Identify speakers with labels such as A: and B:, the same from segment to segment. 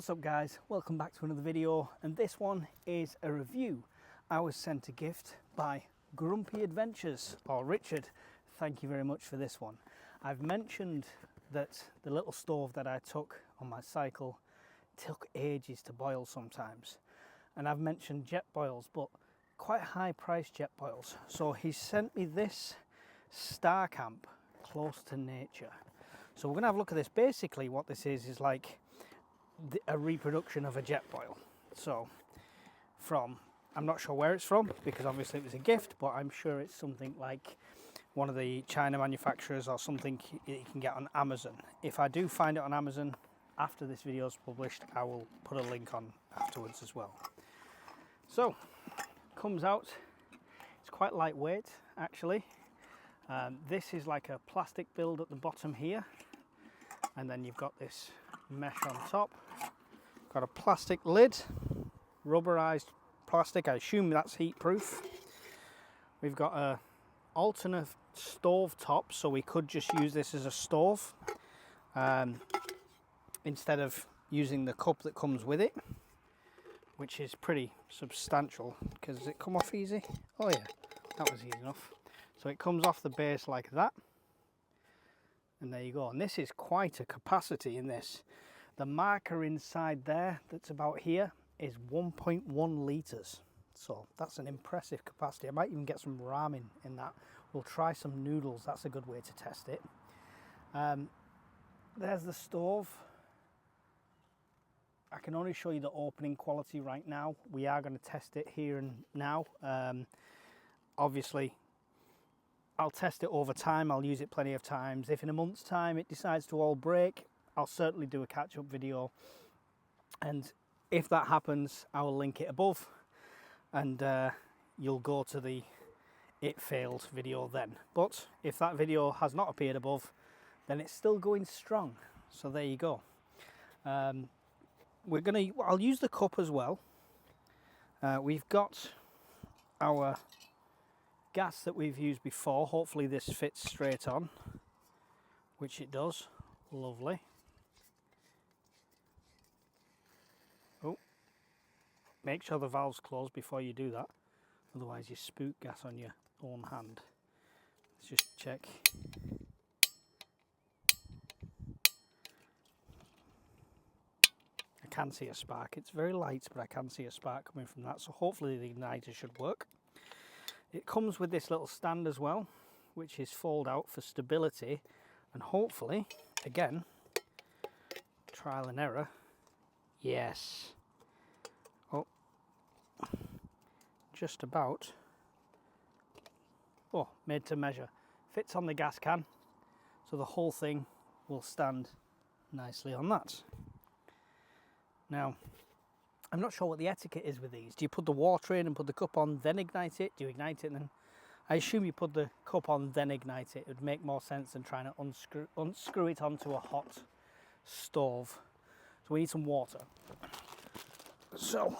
A: What's up guys, welcome back to another video, and this one is a review. I was sent a gift by Grumpy Adventures, or Richard. Thank you very much for this one. I've mentioned that the little stove that I took on my cycle took ages to boil sometimes, and I've mentioned JetBoils, but quite high priced JetBoils. So he sent me this Star Camp Close to Nature. So we're gonna have a look at this. Basically what this is like a reproduction of a JetBoil. So I'm not sure where it's from because obviously it was a gift, but I'm sure it's something like one of the China manufacturers or something you can get on Amazon. If I do find it on Amazon after this video is published, I will put a link on afterwards as well. So comes out, it's quite lightweight actually. This is like a plastic build at the bottom here, and then you've got this mesh on top. Got a plastic lid, rubberized plastic. I assume that's heat proof. We've got a alternate stove top, so we could just use this as a stove instead of using the cup that comes with it, which is pretty substantial. Because does it come off easy? Oh yeah, that was easy enough. So it comes off the base like that, and there you go. And this is quite a capacity in this. The marker inside there that's about here is 1.1 litres. So that's an impressive capacity. I might even get some ramen in that. We'll try some noodles. That's a good way to test it. There's the stove. I can only show you the opening quality right now. We are going to test it here and now. Obviously, I'll test it over time. I'll use it plenty of times. If in a month's time it decides to all break, I'll certainly do a catch-up video, and if that happens I will link it above, and you'll go to the it failed video then. But if that video has not appeared above, then it's still going strong. So there you go. I'll use the cup as well. We've got our gas that we've used before. Hopefully this fits straight on, which it does. Lovely. Oh, make sure the valve's closed before you do that, otherwise you spook gas on your own hand. Let's just check. I can see a spark. It's very light, but I can see a spark coming from that, so hopefully the igniter should work. It comes with this little stand as well, which is fold out for stability, and hopefully, again, trial and error. Yes. Oh, just about. Oh, made to measure. Fits on the gas can, so the whole thing will stand nicely on that. Now, I'm not sure what the etiquette is with these. Do you put the water in and put the cup on, then ignite it? Do you ignite it and then... I assume you put the cup on, then ignite it. It would make more sense than trying to unscrew it onto a hot stove. So we need some water. So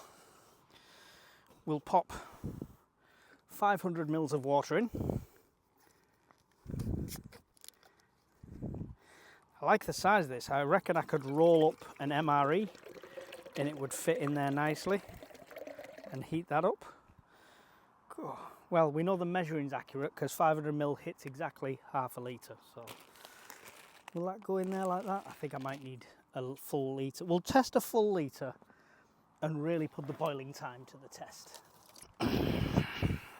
A: we'll pop 500 mils of water in. I like the size of this. I reckon I could roll up an MRE and it would fit in there nicely and heat that up. Well, we know the measuring's accurate because 500 ml hits exactly half a litre. So will that go in there like that? I think I might need a full litre. We'll test a full litre and really put the boiling time to the test.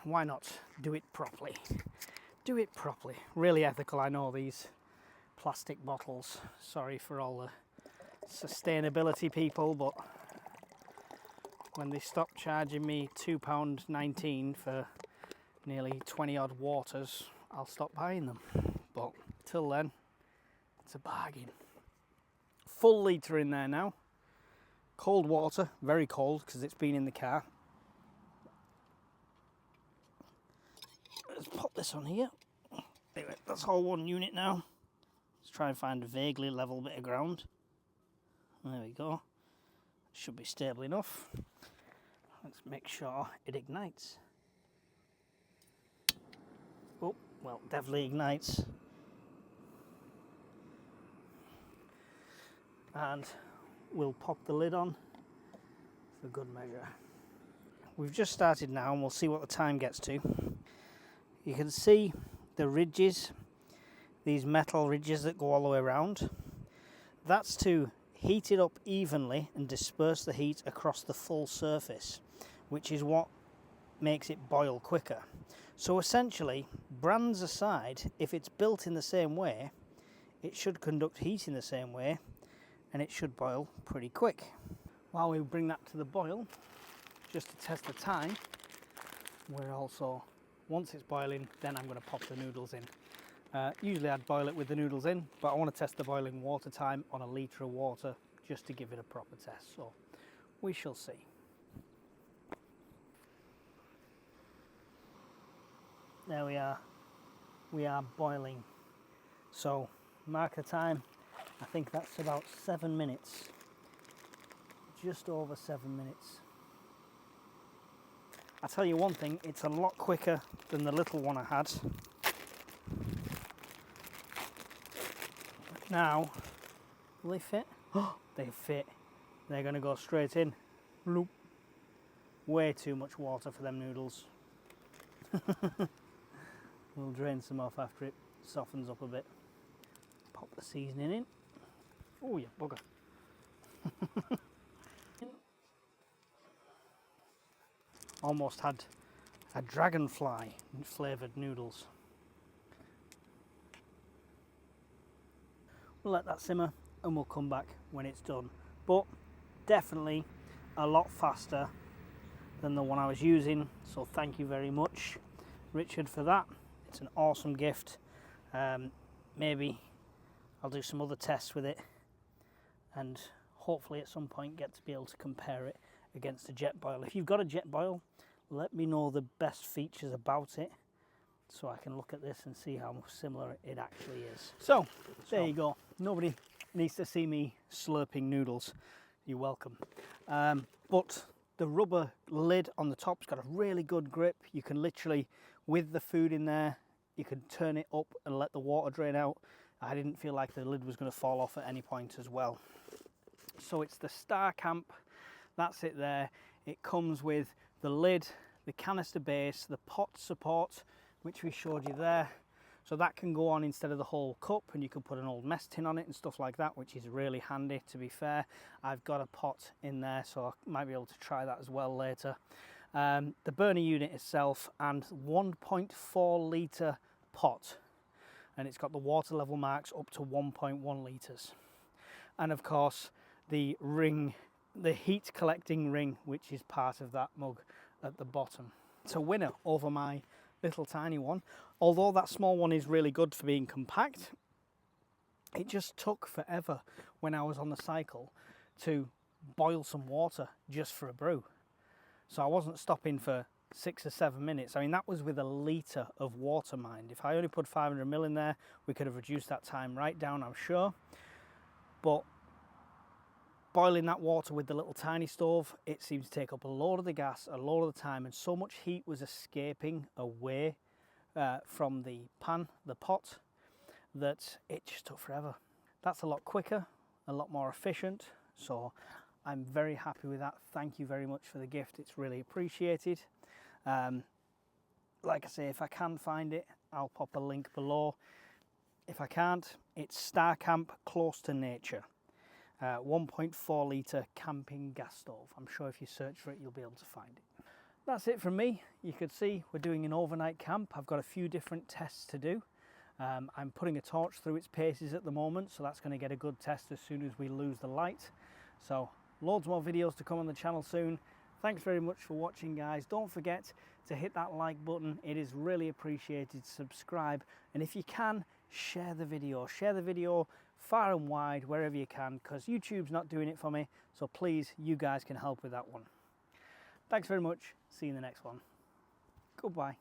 A: Why not do it properly? Do it properly. Really ethical, I know, these plastic bottles. Sorry for all the sustainability people, but when they stop charging me £2.19 for nearly 20 odd waters, I'll stop buying them. But till then, it's a bargain. Full litre in there now. Cold water, very cold because it's been in the car. Let's pop this on here. Anyway, that's all one unit now. Let's try and find a vaguely level bit of ground. There we go. Should be stable enough. Let's make sure it ignites. Oh, well, definitely ignites. And we'll pop the lid on for good measure. We've just started now and we'll see what the time gets to. You can see the ridges, these metal ridges that go all the way around. That's to heat it up evenly and disperse the heat across the full surface, which is what makes it boil quicker. So essentially, brands aside, if it's built in the same way, it should conduct heat in the same way and it should boil pretty quick. While we bring that to the boil, just to test the time, we're also, once it's boiling, then I'm going to pop the noodles in. Usually I'd boil it with the noodles in, but I want to test the boiling water time on a litre of water just to give it a proper test, so we shall see. There we are boiling. So mark the time, I think that's about 7 minutes, just over 7 minutes. I'll tell you one thing, it's a lot quicker than the little one I had. Now, will they fit? Oh, they fit. They're going to go straight in. Bloop. Way too much water for them noodles. We'll drain some off after it softens up a bit. Pop the seasoning in. Oh, you bugger. Almost had a dragonfly flavoured noodles. We'll let that simmer and we'll come back when it's done. But definitely a lot faster than the one I was using. So thank you very much, Richard, for that. It's an awesome gift. Maybe I'll do some other tests with it and hopefully at some point get to be able to compare it against a JetBoil. If you've got a JetBoil, let me know the best features about it so I can look at this and see how similar it actually is. So there you go. Nobody needs to see me slurping noodles. You're welcome. But the rubber lid on the top's got a really good grip. You can literally, with the food in there, you can turn it up and let the water drain out. I didn't feel like the lid was going to fall off at any point as well. So it's the Star Camp. That's it there. It comes with the lid, the canister base, the pot support, which we showed you there. So that can go on instead of the whole cup, and you can put an old mess tin on it and stuff like that, which is really handy, to be fair. I've got a pot in there, so I might be able to try that as well later. The burner unit itself, and 1.4 litre pot, and it's got the water level marks up to 1.1 litres. And of course, the ring, the heat collecting ring, which is part of that mug at the bottom. It's a winner over my little tiny one. Although that small one is really good for being compact, it just took forever when I was on the cycle to boil some water just for a brew. So I wasn't stopping for 6 or 7 minutes. I mean, that was with a litre of water, mind. If I only put 500 ml in there, we could have reduced that time right down, I'm sure. But boiling that water with the little tiny stove, it seemed to take up a load of the gas, a load of the time, and so much heat was escaping away from the pan, the pot, that it just took forever. That's a lot quicker, a lot more efficient, so I'm very happy with that. Thank you very much for the gift, it's really appreciated. Like I say, if I can find it, I'll pop a link below. If I can't, it's Star Camp Close to Nature. 1.4 litre camping gas stove. I'm sure if you search for it, you'll be able to find it. That's it from me. You could see we're doing an overnight camp. I've got a few different tests to do. I'm putting a torch through its paces at the moment, so that's going to get a good test as soon as we lose the light. So loads more videos to come on the channel soon. Thanks very much for watching, guys. Don't forget to hit that like button. It is really appreciated. Subscribe, and if you can, share the video. Share the video far and wide, wherever you can, because YouTube's not doing it for me, so please, you guys can help with that one. Thanks very much. See you in the next one. Goodbye.